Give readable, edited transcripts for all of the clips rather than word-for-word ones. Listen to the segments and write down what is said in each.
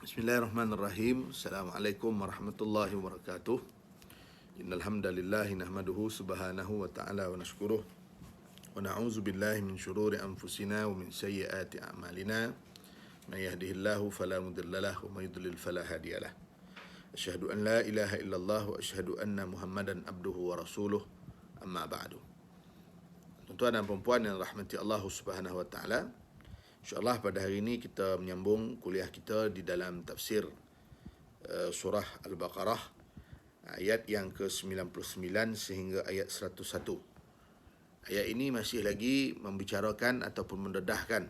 Bismillahirrahmanirrahim. Assalamualaikum warahmatullahi wabarakatuh. Innal hamdalillah nahmaduhu subhanahu wa ta'ala wa nashkuruh wa na'udzu billahi min shururi anfusina wa min sayyiati a'malina. May yahdihillahu fala mudhillalah wa may yudlil fala hadiyalah. Asyhadu an la ilaha illallah wa asyhadu anna Muhammadan abduhu wa rasuluh. Amma ba'du. Tuan-tuan dan puan-puan yang rahmati Allah Subhanahu wa taala, InsyaAllah pada hari ini kita menyambung kuliah kita di dalam tafsir surah Al-Baqarah ayat yang ke-99 sehingga ayat 101. Ayat ini masih lagi membicarakan ataupun mendedahkan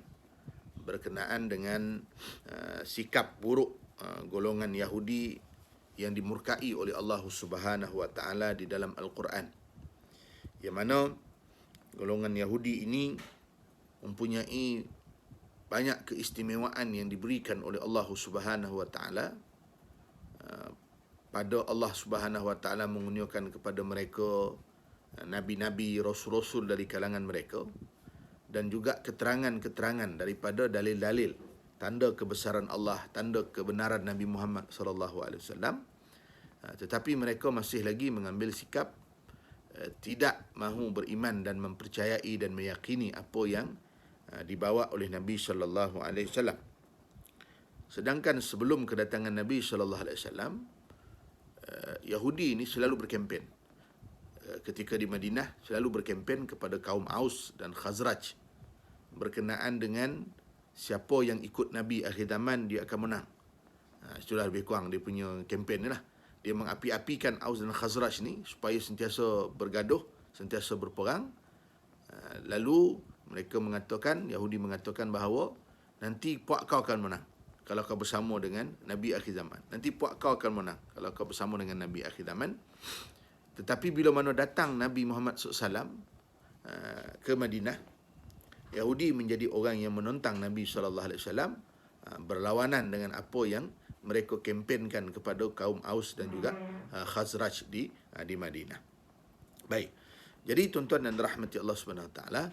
berkenaan dengan sikap buruk golongan Yahudi yang dimurkai oleh Allah Subhanahu wa taala di dalam Al-Quran. Yang mana golongan Yahudi ini mempunyai banyak keistimewaan yang diberikan oleh Allah Subhanahu wa taala. Pada Allah Subhanahu wa taala mengurniakan kepada mereka nabi-nabi, rasul-rasul dari kalangan mereka, dan juga keterangan-keterangan daripada dalil-dalil tanda kebesaran Allah, tanda kebenaran Nabi Muhammad sallallahu alaihi wasallam. Tetapi mereka masih lagi mengambil sikap tidak mahu beriman dan mempercayai dan meyakini apa yang dibawa oleh Nabi sallallahu alaihi wasallam. Sedangkan sebelum kedatangan Nabi sallallahu alaihi wasallam, Yahudi ini selalu berkempen. Ketika di Madinah selalu berkempen kepada kaum Aus dan Khazraj berkenaan dengan siapa yang ikut Nabi akhir zaman dia akan menang. Itulah lebih kurang dia punya kempen ni lah. Dia mengapi-apikan Aus dan Khazraj ni supaya sentiasa bergaduh, sentiasa berperang. Lalu mereka mengatakan, Yahudi mengatakan bahawa nanti puak kau akan menang kalau kau bersama dengan Nabi akhir zaman. Nanti puak kau akan menang kalau kau bersama dengan Nabi akhir zaman. Tetapi bila mana datang Nabi Muhammad SAW ke Madinah, Yahudi menjadi orang yang menentang Nabi SAW, berlawanan dengan apa yang mereka kempenkan kepada kaum Aus dan juga Khazraj di Madinah. Baik. Jadi tuan-tuan dan rahmati Allah Subhanahu wa taala,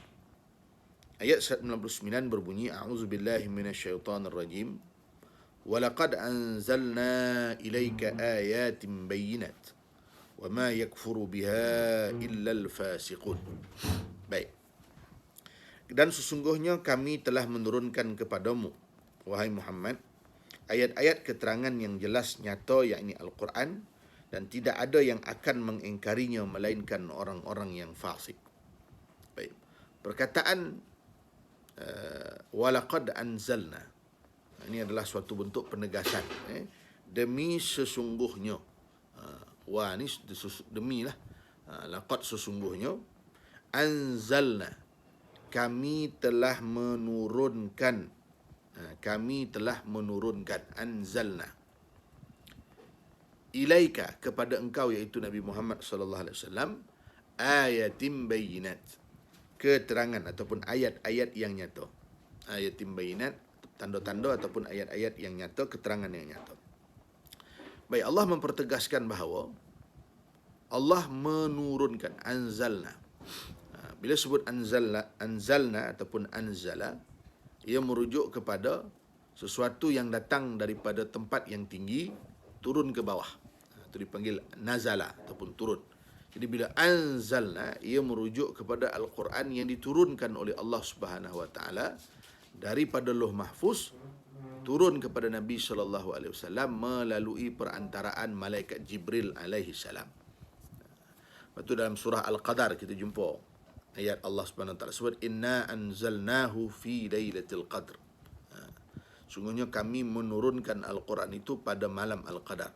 ayat 99 berbunyi, A'udzubillahi minasyaitonir rajim. Walaqad anzalna ilaika ayatin bayyinat wa ma yakfuru biha illa al-fasiqun. Baik. Dan sesungguhnya kami telah menurunkan kepadamu, wahai Muhammad, ayat-ayat keterangan yang jelas nyata, yakni Al-Quran, dan tidak ada yang akan mengingkarinya melainkan orang-orang yang fasik. Baik. Perkataan walaqad anzalna, ini adalah suatu bentuk penegasan. Demi sesungguhnya. Wah, ni demi lah. Laqad sesungguhnya. Anzalna, kami telah menurunkan. Kami telah menurunkan. Anzalna. Ilaika, kepada engkau, iaitu Nabi Muhammad sallallahu alaihi wasallam, ayatim bayyinat, keterangan ataupun ayat-ayat yang nyata. Ayatim bayyinat, tanda-tanda ataupun ayat-ayat yang nyata, keterangan yang nyata. Baik, Allah mempertegaskan bahawa Allah menurunkan, anzalna. Bila sebut anzalna ataupun anzala, ia merujuk kepada sesuatu yang datang daripada tempat yang tinggi turun ke bawah. Itu dipanggil nazala ataupun turun. Jadi bila anzalna, ia merujuk kepada Al-Quran yang diturunkan oleh Allah Subhanahu wa taala daripada Lauh Mahfuz turun kepada Nabi sallallahu alaihi wasallam melalui perantaraan malaikat Jibril alaihi salam. Lepas tu dalam surah Al-Qadar kita jumpa ayat Allah Subhanahu wa taala sebut, inna anzalnahu fi lailatul qadr. Sungguhnya kami menurunkan Al-Quran itu pada malam Al-Qadar.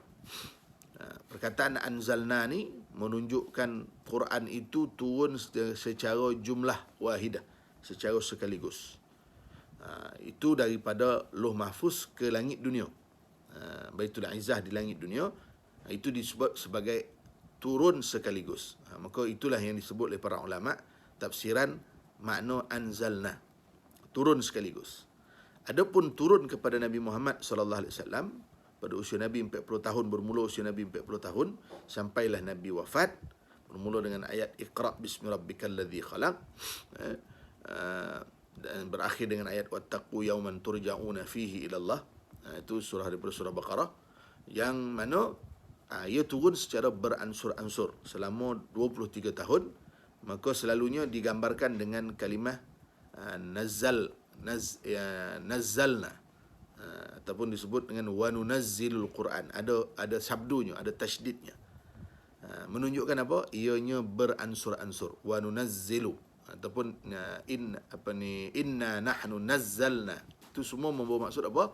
Perkataan anzalna ni menunjukkan Quran itu turun secara jumlah wahidah, secara sekaligus. Itu daripada Lauh Mahfuz ke langit dunia. Baitul Izzah di langit dunia, itu disebut sebagai turun sekaligus. Maka itulah yang disebut oleh para ulama tafsiran makna anzalna, turun sekaligus. Adapun turun kepada Nabi Muhammad sallallahu alaihi wasallam pada usia Nabi 40 tahun, bermula usia Nabi 40 tahun sampailah Nabi wafat, bermula dengan ayat Iqra bismi rabbikal ladzi khalaq, dan berakhir dengan ayat wattaqu yawman turja'una fihi ila Allah. Itu surah daripada surah Baqarah yang mana ia turun secara beransur-ansur selama 23 tahun. Maka selalunya digambarkan dengan kalimah nazzalna, ataupun disebut dengan wa nunazzilul Quran. Ada sabdunya, ada tasydidnya. Menunjukkan apa? Ianya beransur-ansur. Wa nunazzilu ataupun inna nahnu nazzalna. Itu semua membawa maksud apa?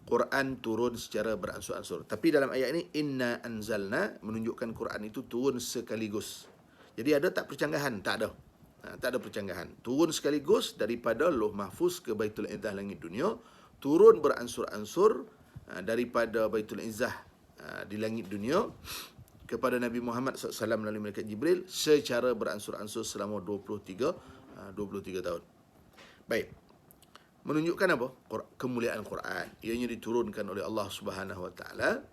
Quran turun secara beransur-ansur. Tapi dalam ayat ini inna anzalna menunjukkan Quran itu turun sekaligus. Jadi ada tak percanggahan? Tak ada. Tak ada percanggahan. Turun sekaligus daripada Lauh Mahfuz ke Baitul Izzah langit dunia, turun beransur-ansur daripada Baitul Izzah di langit dunia kepada Nabi Muhammad SAW melalui malaikat Jibril secara beransur-ansur selama 23 tahun. Baik. Menunjukkan apa? Kemuliaan Quran. Ianya diturunkan oleh Allah Subhanahu Wa Taala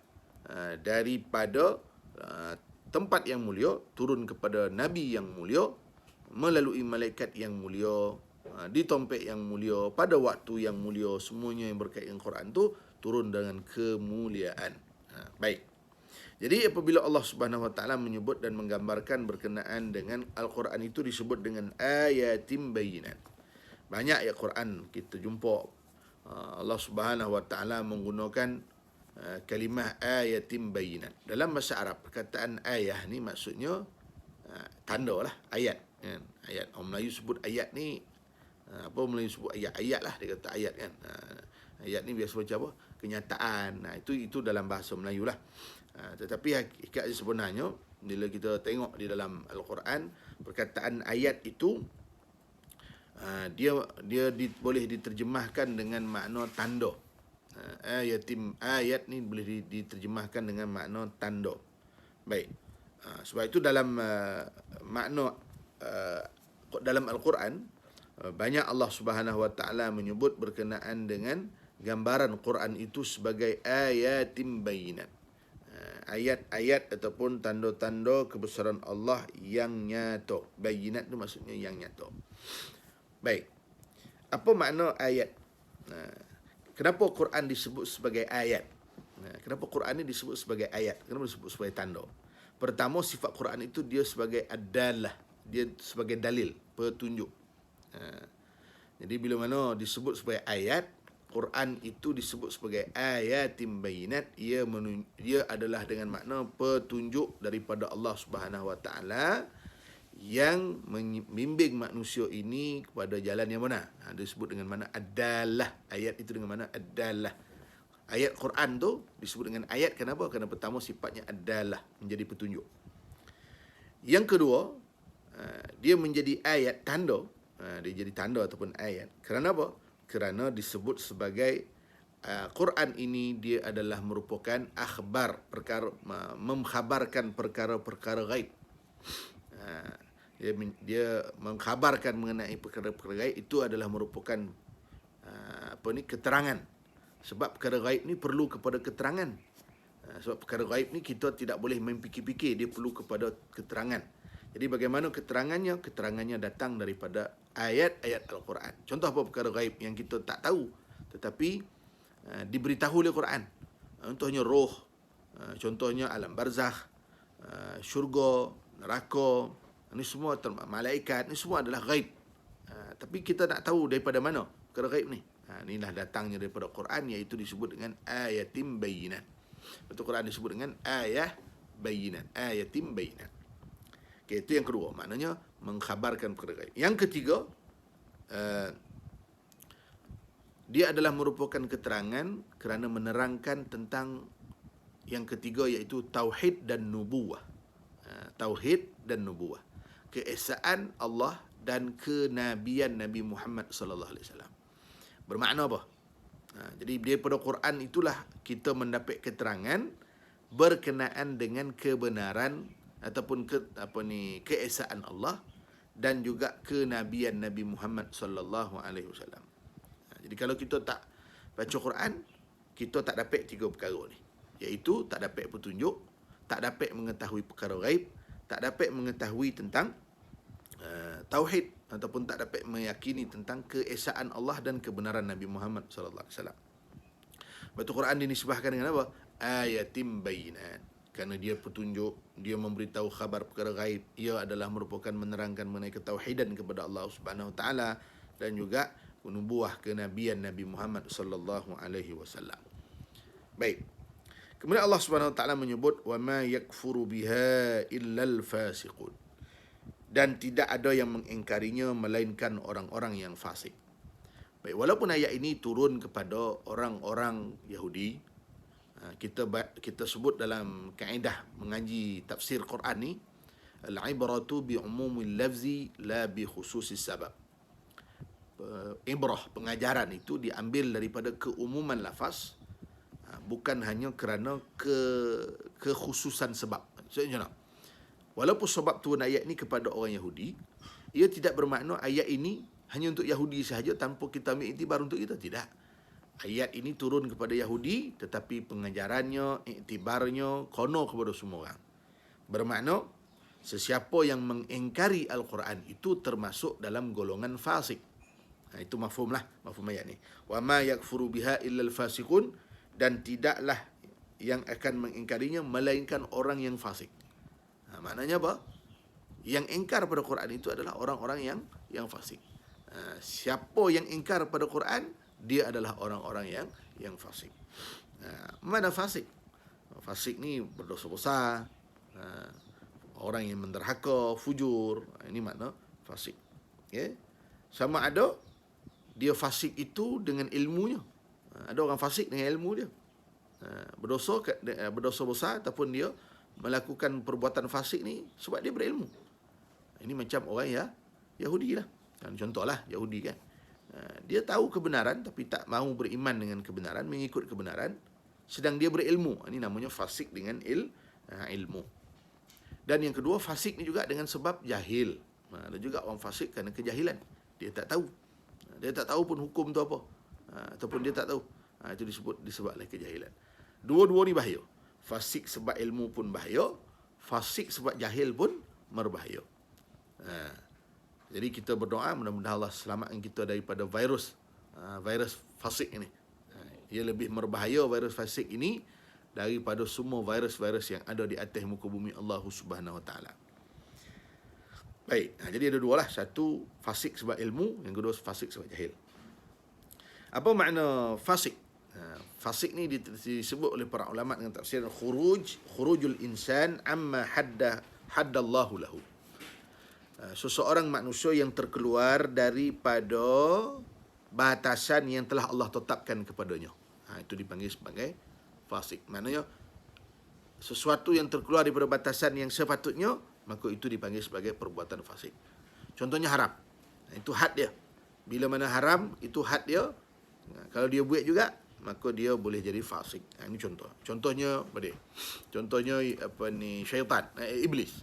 daripada tempat yang mulia, turun kepada Nabi yang mulia, melalui malaikat yang mulia, di tompek yang mulia, pada waktu yang mulia. Semuanya yang berkaitan dengan Quran tu turun dengan kemuliaan. Baik. Jadi apabila Allah Subhanahu Wa Taala menyebut dan menggambarkan berkenaan dengan Al-Quran itu disebut dengan ayatim bayinat. Banyak ayat Quran kita jumpa Allah Subhanahu Wa Taala menggunakan kalimah ayatim bayinat. Dalam bahasa Arab, perkataan ayah ni maksudnya tanda lah, ayat. Kan? Ayat. Orang Melayu sebut ayat ni, Melayu sebut ayat-ayat lah, dia kata ayat kan. Ayat ni biasa macam apa? Kenyataan. Itu dalam bahasa Melayu lah. Tetapi hakikat sebenarnya, bila kita tengok di dalam Al-Quran, perkataan ayat itu boleh diterjemahkan dengan makna tanda. Ayat ni boleh diterjemahkan dengan makna tanda. Baik. Sebab itu dalam makna dalam Al-Quran banyak Allah Subhanahu Wa Taala menyebut berkenaan dengan gambaran Quran itu sebagai ayatim bayinat. Ayat-ayat ataupun tanda-tanda kebesaran Allah yang nyata. Bayinat itu maksudnya yang nyata. Baik. Apa makna ayat? Kenapa Quran disebut sebagai ayat? Kenapa Quran ini disebut sebagai ayat? Kenapa disebut sebagai tanda? Pertama, sifat Quran itu dia sebagai adalah, dia sebagai dalil, petunjuk. Jadi bila mana disebut sebagai ayat, Quran itu disebut sebagai ayatim bayinat, ia adalah dengan makna petunjuk daripada Allah Subhanahu Wa Taala yang membimbing manusia ini kepada jalan yang benar. Disebut dengan mana adalah. Ayat itu dengan mana adalah. Ayat Quran tu disebut dengan ayat. Kenapa? Kerana pertama sifatnya adalah, menjadi petunjuk. Yang kedua, dia menjadi ayat, tanda. Dia jadi tanda ataupun ayat. Kerana apa? Kerana disebut sebagai Quran ini dia adalah merupakan akhbar, perkara, mengkhabarkan perkara-perkara gaib. Dia mengkhabarkan mengenai perkara-perkara gaib, itu adalah merupakan keterangan. Sebab perkara gaib ni perlu kepada keterangan. Sebab perkara gaib ni kita tidak boleh main fikir-fikir, dia perlu kepada keterangan. Jadi bagaimana keterangannya? Keterangannya datang daripada ayat-ayat Al-Quran. Contoh apa perkara gaib yang kita tak tahu tetapi diberitahu oleh Quran? Contohnya roh, contohnya alam barzakh, syurga, neraka, ini semua malaikat, ini semua adalah gaib. Tapi kita tak tahu daripada mana perkara gaib ni. Inilah datangnya daripada Quran, iaitu disebut dengan ayatim bayinat. Betul, Quran disebut dengan ayah bayinat, ayatim bayinat. Okay, itu yang kedua, maknanya mengkhabarkan perkara gaib. Yang ketiga, dia adalah merupakan keterangan kerana menerangkan tentang yang ketiga, iaitu tauhid dan nubuwah. Tauhid dan nubuwah, keesaan Allah dan kenabian Nabi Muhammad sallallahu alaihi wasallam. Bermakna apa? Jadi daripada Quran itulah kita mendapat keterangan berkenaan dengan kebenaran ataupun keesaan Allah dan juga kenabian Nabi Muhammad sallallahu alaihi wasallam. Jadi kalau kita tak baca Quran, kita tak dapat tiga perkara ni, iaitu tak dapat petunjuk, tak dapat mengetahui perkara gaib, tak dapat mengetahui tentang tauhid, ataupun tak dapat meyakini tentang keesaan Allah dan kebenaran Nabi Muhammad sallallahu alaihi wasallam. Betul, Quran dinisbahkan dengan apa? Ayatim bayinat. Kerana dia petunjuk, dia memberitahu khabar perkara gaib. Ia adalah merupakan menerangkan mengenai ketauhidan kepada Allah Subhanahu Wa Taala dan juga nubuah kenabian Nabi Muhammad sallallahu alaihi wasallam. Baik. Kemudian Allah Subhanahu Wa Taala menyebut wa ma yakfuru biha illal fasiqun. Dan tidak ada yang mengingkarinya melainkan orang-orang yang fasik. Baik, walaupun ayat ini turun kepada orang-orang Yahudi, kita sebut dalam kaedah mengaji tafsir Quran ni, al-ibratu bi umumil lafzi la bi khususis sabab. Ibrah, pengajaran itu diambil daripada keumuman lafaz, bukan hanya kerana kekhususan sebab. Maksudnya, walaupun sebab turun ayat ini kepada orang Yahudi, ia tidak bermakna ayat ini hanya untuk Yahudi sahaja tanpa kita ambil iktibar untuk kita. Tidak. Ayat ini turun kepada Yahudi, tetapi pengajarannya, iktibarnya, kono kepada semua orang. Bermakna, sesiapa yang mengingkari Al-Quran itu termasuk dalam golongan fasik. Itu mafhum ayat ni. Wa ma yakfuru biha illal fasiqun, dan tidaklah yang akan mengingkarinya melainkan orang yang fasik. Maknanya apa? Yang ingkar pada Quran itu adalah orang-orang yang fasik. Siapa yang ingkar pada Quran, dia adalah orang-orang yang fasik. Mana fasik? Fasik ni berdosa besar, orang yang menderhaka, fujur. Ini makna fasik. Okay? Sama ada dia fasik itu dengan ilmunya. Ada orang fasik dengan ilmu dia. Berdosa besar ataupun dia melakukan perbuatan fasik ni sebab dia berilmu. Ini macam orang Yahudi lah. Contohlah Yahudi kan. Dia tahu kebenaran tapi tak mahu beriman dengan kebenaran, mengikut kebenaran, sedang dia berilmu. Ini namanya fasik dengan ilmu. Dan yang kedua, fasik ni juga dengan sebab jahil. Ada juga orang fasik kerana kejahilan. Dia tak tahu. Dia tak tahu pun hukum tu apa. Ataupun dia tak tahu. Itu disebabkan kejahilan. Dua-dua ni bahaya. Fasik sebab ilmu pun bahaya. Fasik sebab jahil pun berbahaya. Jadi kita berdoa mudah-mudahan Allah selamatkan kita daripada virus fasik ini. Ia lebih berbahaya virus fasik ini daripada semua virus-virus yang ada di atas muka bumi Allah Subhanahu Wa Taala. Baik, jadi ada dua lah. Satu, fasik sebab ilmu. Yang kedua, fasik sebab jahil. Apa makna fasik? Fasik ni disebut oleh para ulama dengan tafsir khurujul insan amma haddallahu lahu. Seseorang manusia yang terkeluar daripada batasan yang telah Allah tetapkan kepadanya. Itu dipanggil sebagai fasik. Maknanya sesuatu yang terkeluar daripada batasan yang sepatutnya, maka itu dipanggil sebagai perbuatan fasik. Contohnya haram. Itu had dia. Bila mana haram, itu had dia. Kalau dia buat juga, maka dia boleh jadi fasik. Ini contoh. Contohnya apa dia? Contohnya syaitan, iblis.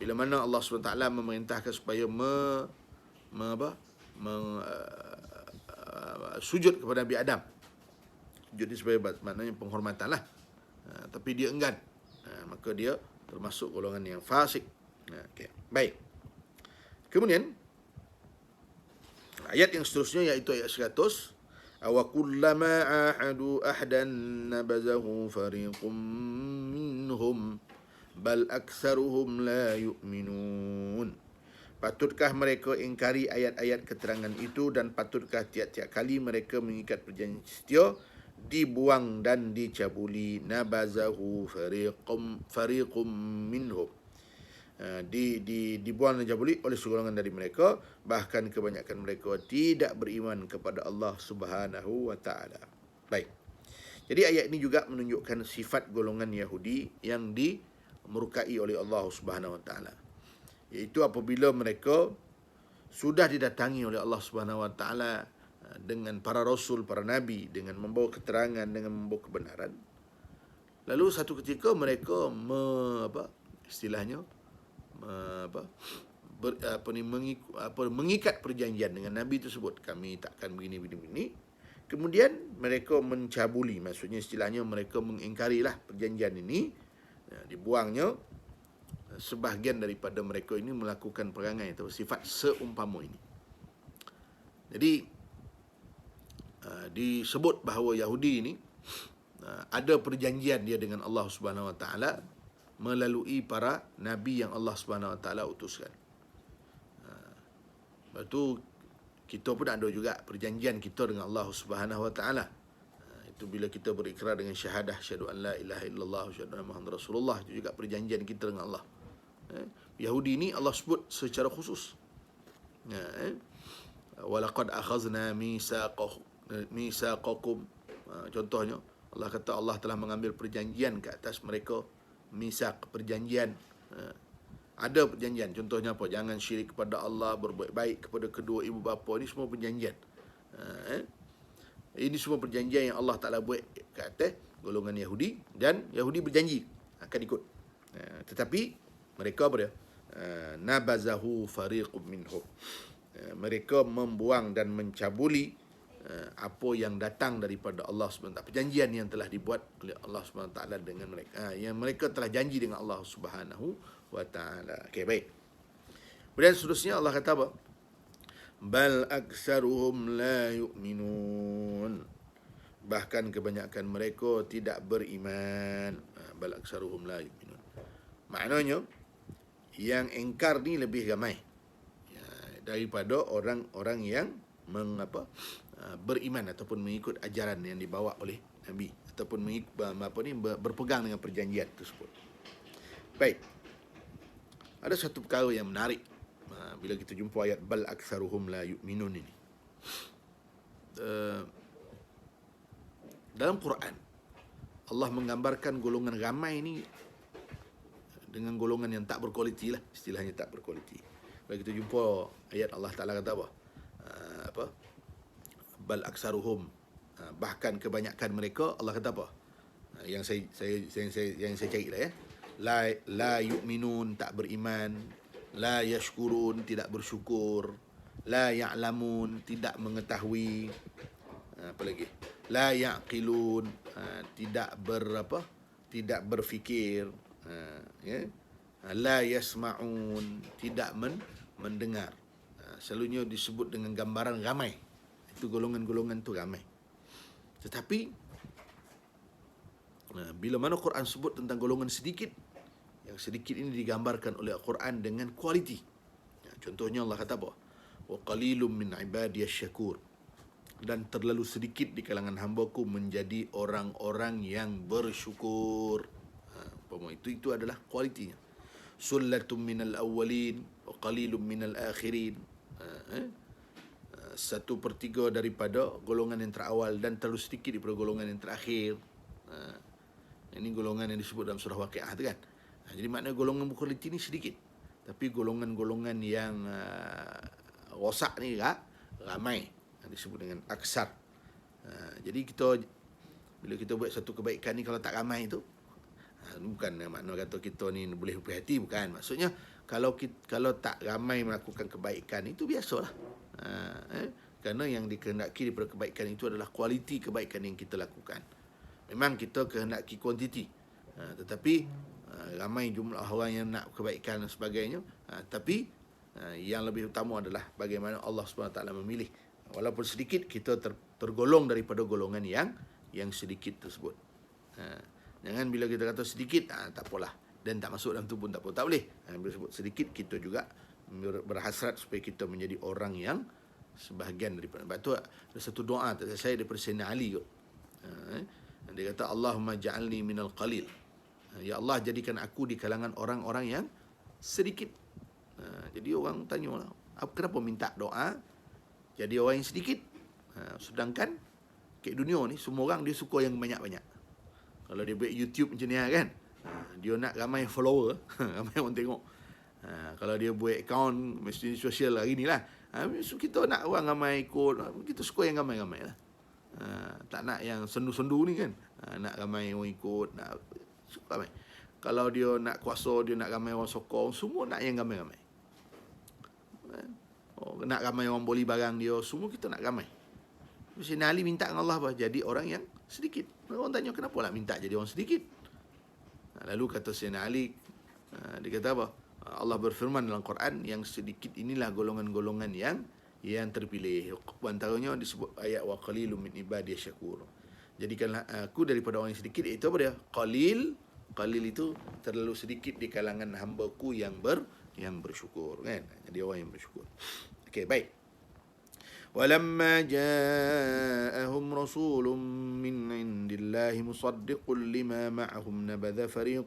Bila mana Allah SWT memerintahkan supaya sujud kepada Nabi Adam. Sujud ni sebagai maknanya penghormatan lah. Tapi dia enggan. Maka dia termasuk golongan yang fasik. Okay. Baik. Kemudian ayat yang seterusnya iaitu ayat 100. Awa kullama ahadu ahdan nabazahu fariqum minhum bal aktsaruhum la yu'minun. Patutkah mereka ingkari ayat-ayat keterangan itu, dan patutkah tiap-tiap kali mereka mengikat perjanjian setia dibuang dan dicabuli? Nabazahu fariqum minhum. Dibuang dan dicabuli oleh segolongan dari mereka, bahkan kebanyakan mereka tidak beriman kepada Allah Subhanahu wa taala. Baik. Jadi ayat ini juga menunjukkan sifat golongan Yahudi yang dimurkai oleh Allah Subhanahu wa taala, iaitu apabila mereka sudah didatangi oleh Allah Subhanahu wa taala dengan para rasul, para nabi, dengan membawa keterangan, dengan membawa kebenaran, lalu satu ketika mereka mengikat perjanjian dengan nabi tersebut, kami takkan begini. Kemudian mereka mencabuli, maksudnya istilahnya mereka mengingkarilah perjanjian ini, dibuangnya. Sebahagian daripada mereka ini melakukan perangai atau sifat seumpama ini. Jadi disebut bahawa Yahudi ini ada perjanjian dia dengan Allah Subhanahu Wa Taala melalui para nabi yang Allah Subhanahu Wa Taala utuskan. Lepas tu kita pun ada juga perjanjian kita dengan Allah Subhanahu Wa Taala. Itu bila kita berikrar dengan syahadah syahadu an la ilaha illallah wa syahadu anna Muhammadar Rasulullah, itu juga perjanjian kita dengan Allah. Yahudi ni Allah sebut secara khusus. Walaqad akhazna misaqakum. Contohnya Allah kata Allah telah mengambil perjanjian ke atas mereka, misaq, perjanjian. Ada perjanjian, contohnya apa? Jangan syirik kepada Allah, berbuat baik kepada kedua ibu bapa. Ini semua perjanjian. Ini semua perjanjian yang Allah Ta'ala buat ke atas golongan Yahudi, dan Yahudi berjanji akan ikut. Tetapi mereka apa dia? Nabazahu fariqum minhum. Mereka membuang dan mencabuli apa yang datang daripada Allah SWT, perjanjian yang telah dibuat oleh Allah SWT dengan mereka, yang mereka telah janji dengan Allah Subhanahu wa Ta'ala. Okey, baik. Kemudian seterusnya Allah kata apa? Bal aksaruhum la yu'minun. Bahkan kebanyakan mereka tidak beriman. Bal aksaruhum la yu'minun. Maknanya yang engkar ni lebih ramai daripada orang-orang yang beriman ataupun mengikut ajaran yang dibawa oleh Nabi, ataupun berpegang dengan perjanjian tersebut. Baik. Ada satu perkara yang menarik bila kita jumpa ayat bal aktsaruhum la yu'minun ini. Dalam Quran Allah menggambarkan golongan ramai ini dengan golongan yang tak berkualiti lah, istilahnya tak berkualiti. Bila kita jumpa ayat Allah Ta'ala kata apa? Bal aktsaruhum, bahkan kebanyakan mereka, Allah kata apa? Yang saya cari lah ya. La yu'minun, tak beriman. La yashkurun, tidak bersyukur. La ya'lamun, tidak mengetahui. Apa lagi? La ya'qilun, tidak berfikir. La yasma'un, tidak mendengar. Selalunya disebut dengan gambaran ramai. Itu golongan-golongan tu ramai. Tetapi bila mana Quran sebut tentang golongan sedikit, yang sedikit ini digambarkan oleh Al-Quran dengan kualiti. Contohnya Allah kata apa? Wa qalilum min ibadiyasy syakur. Dan terlalu sedikit di kalangan hamba-Ku menjadi orang-orang yang bersyukur. Itu adalah kualitinya. Sullatum minal awwalin wa qalilum minal akhirin. 1/3 daripada golongan yang terawal dan terlalu sedikit daripada golongan yang terakhir. Ini golongan yang disebut dalam surah Waqiah tu kan. Jadi maknanya golongan berkualiti ni sedikit, tapi golongan-golongan yang rosak ni ramai, disebut dengan aksar. Jadi bila kita buat satu kebaikan ni, kalau tak ramai tu, bukan makna kata kita ni boleh berhati, bukan. Maksudnya kalau tak ramai melakukan kebaikan itu biasalah. Kerana yang dikehendaki daripada kebaikan itu adalah kualiti kebaikan yang kita lakukan. Memang kita kehendaki kuantiti, tetapi ramai jumlah orang yang nak kebaikan dan sebagainya. Tapi yang lebih utama adalah bagaimana Allah SWT memilih. Walaupun sedikit, kita tergolong daripada golongan yang sedikit tersebut. Jangan bila kita kata sedikit, tak apalah, dan tak masuk dalam tu pun tak apa, tak boleh. Bila sebut sedikit, kita juga berhasrat supaya kita menjadi orang yang sebahagian daripada. Sebab tu ada satu doa saya daripada Sayyidina Ali kot. Dia kata, Allahumma ja'alni minal qalil. Ya Allah, jadikan aku di kalangan orang-orang yang sedikit. Jadi orang tanya lah, kenapa minta doa jadi orang yang sedikit? Sedangkan kat dunia ni semua orang dia suka yang banyak-banyak. Kalau dia buat YouTube macam ni kan, dia nak ramai follower, ramai orang tengok. Kalau dia buat akaun media sosial hari ni lah, kita nak orang ramai ikut, kita suka yang ramai-ramai lah. Tak nak yang sendu-sendu ni kan, nak ramai orang ikut, nak suka ramai. Kalau dia nak kuasa, dia nak ramai orang sokong, semua nak yang ramai-ramai. Nak ramai orang beli barang dia, semua kita nak ramai. Sayyidina Ali minta dengan Allah apa? Jadi orang yang sedikit. Orang tanya, kenapa nak minta jadi orang sedikit? Lalu kata Sayyidina Ali, dia kata apa? Allah berfirman dalam Quran, yang sedikit inilah golongan-golongan yang terpilih. Antaranya disebut ayat wa qalilum min ibadiyasy syakur. Jadikanlah aku daripada orang yang sedikit, iaitu apa dia? Qalil. Qalil itu terlalu sedikit di kalangan hamba-Ku yang bersyukur, kan? Jadi orang yang bersyukur. Okey, baik. ولما جاءهم رسول من عند الله مصدق لما معهم نبذ فريق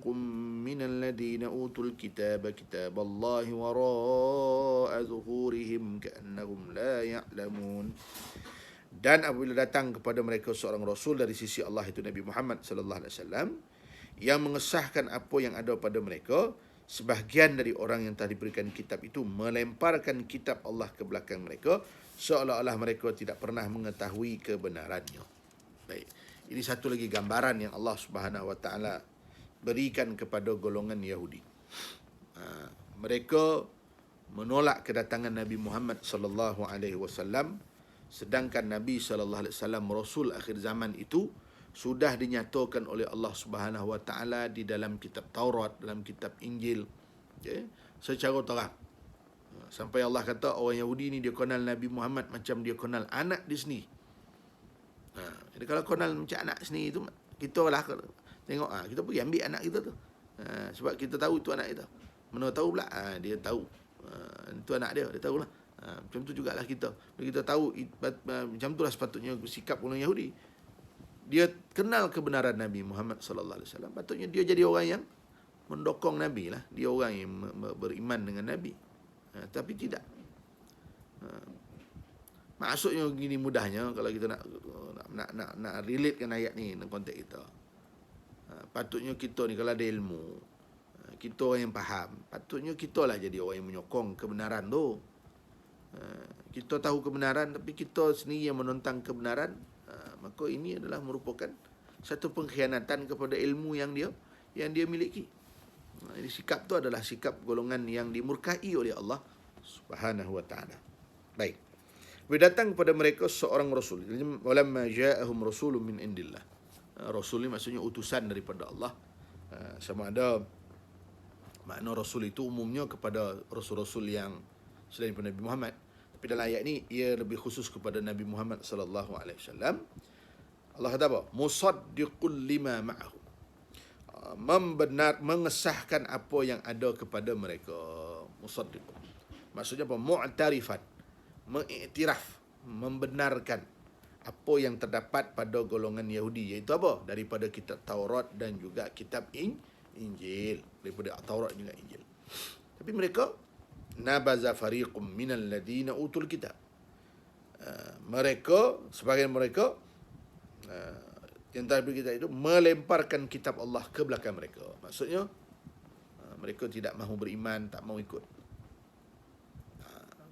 من الذين أوتوا الكتاب كتاب الله وراء ظهورهم كأنهم لا يعلمون. Dan apabila datang kepada mereka seorang rasul dari sisi Allah, itu Nabi Muhammad sallallahu alaihi wasallam, yang mengesahkan apa yang ada pada mereka, sebahagian dari orang yang telah diberikan kitab itu melemparkan kitab Allah ke belakang mereka, seolah-olah mereka tidak pernah mengetahui kebenarannya. Baik. Ini satu lagi gambaran yang Allah Subhanahu wa taala berikan kepada golongan Yahudi. Mereka menolak kedatangan Nabi Muhammad sallallahu alaihi wasallam, sedangkan Nabi sallallahu alaihi wasallam rasul akhir zaman itu sudah dinyatakan oleh Allah Subhanahu wa taala di dalam kitab Taurat, dalam kitab Injil, okay, secara terang. Sampai Allah kata orang Yahudi ni dia kenal Nabi Muhammad macam dia kenal anak dia sendiri. Jadi kalau kenal macam anak sendiri tu, kita lah tengok, kita pergi ambil anak kita tu. Sebab kita tahu tu anak kita. Mana tahu pula, dia tahu. Itu anak dia tahulah. Macam tu jugalah kita. Bila kita tahu, macam itulah sepatutnya sikap orang Yahudi. Dia kenal kebenaran Nabi Muhammad sallallahu alaihi wasallam. Patutnya dia jadi orang yang mendokong Nabi lah. Dia orang yang beriman dengan Nabi. Tapi tidak. Maksudnya gini mudahnya, kalau kita nak relatekan ayat ni dalam konteks kita. Patutnya kita ni kalau ada ilmu, kita orang yang faham, patutnya kita lah jadi orang yang menyokong kebenaran tu. Kita tahu kebenaran tapi kita sendiri yang menentang kebenaran, maka ini adalah merupakan satu pengkhianatan kepada ilmu yang dia miliki. Ini sikap tu adalah sikap golongan yang dimurkai oleh Allah Subhanahu wa taala. Baik. Bila datang kepada mereka seorang rasul, walamma ja'ahum rasulun min indillah. Rasul ni maksudnya utusan daripada Allah. Sama ada makna rasul itu umumnya kepada rasul-rasul yang selain Nabi Muhammad, tapi dalam ayat ni ia lebih khusus kepada Nabi Muhammad sallallahu alaihi wasallam. Allah kata apa? Musaddiqul lima ma'ahu. Mengesahkan apa yang ada kepada mereka. Musaddiq. Maksudnya apa? Mu'tarifan. Mengiktiraf, membenarkan apa yang terdapat pada golongan Yahudi, iaitu apa? Daripada kitab Taurat dan juga kitab Injil. Daripada Taurat dan juga Injil. Tapi mereka nabaza fariqum minal ladina utul kitab. Mereka, sebagian mereka yang tadi kita itu melemparkan kitab Allah ke belakang mereka. Maksudnya mereka tidak mahu beriman, tak mahu ikut.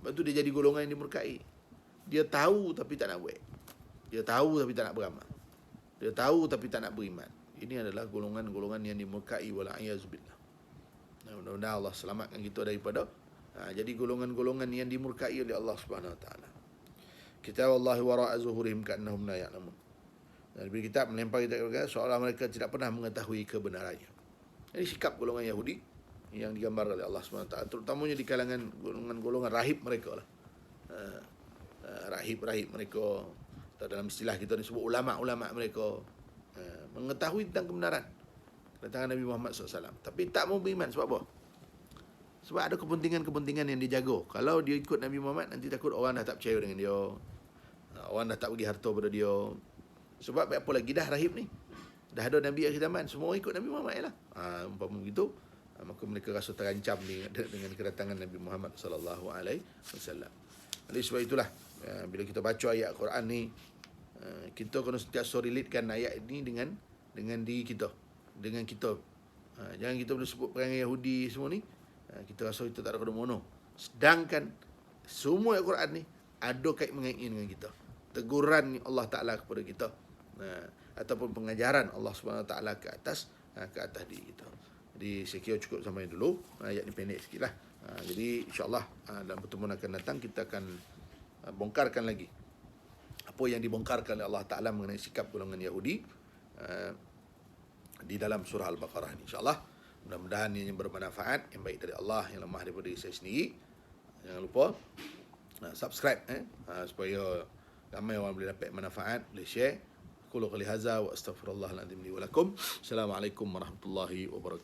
Lepas tu dia jadi golongan yang dimurkai. Dia tahu tapi tak nak buat. Dia tahu tapi tak nak beramal. Dia tahu tapi tak nak beriman. Ini adalah golongan-golongan yang dimurkai, wala'iyazbillah. Mudah-mudahan Allah selamatkan kita daripada jadi golongan-golongan yang dimurkai oleh Allah Subhanahu wa taala. Kitab Allah wara'a zuhurihim ka'annahum la ya'lamun. Dan bila kita melempar kita seolah mereka tidak pernah mengetahui kebenarannya. Ini sikap golongan Yahudi yang digambar oleh Allah SWT, terutamanya di kalangan golongan-golongan rahib mereka lah. Rahib-rahib mereka, atau dalam istilah kita disebut ulama'-ulama' mereka, mengetahui tentang kebenaran kedatangan Nabi Muhammad SAW, tapi tak mau beriman. Sebab apa? Sebab ada kepentingan-kepentingan yang dia jaga. Kalau dia ikut Nabi Muhammad, nanti takut orang dah tak percaya dengan dia, orang dah tak bagi harta pada dia. Sebab apa lagi dah rahib ni, dah ada Nabi akhir zaman, semua ikut Nabi Muhammad lah. Umpama begitu, maka mereka rasa terancam dengan kedatangan Nabi Muhammad sallallahu alaihi wasallam. Oleh sebab itulah, bila kita baca ayat Quran ni, kita kena sentiasa relatekan ayat ini dengan diri kita, dengan kita. Jangan kita boleh sebut perangai Yahudi semua ni, kita rasa kita tak ada kena-mengena. Sedangkan semua ayat Quran ni ada kait mengaitnya dengan kita. Teguran Allah Ta'ala kepada kita, ataupun pengajaran Allah Subhanahu Ta'ala ke atas diri kita. Jadi saya kira cukup sampai dulu. Ayat ni pendek sikit lah. Jadi insyaAllah dalam pertemuan akan datang kita akan bongkarkan lagi apa yang dibongkarkan oleh Allah Ta'ala mengenai sikap golongan Yahudi di dalam surah Al-Baqarah ni. InsyaAllah mudah-mudahan ini bermanfaat, yang baik dari Allah, yang lemah daripada diri saya sendiri. Jangan lupa subscribe supaya ramai orang boleh dapat manfaat, boleh share. Qulu qali hadza wa astaghfirullahal azim li wa lakum. Assalamualaikum warahmatullahi wabarakatuh.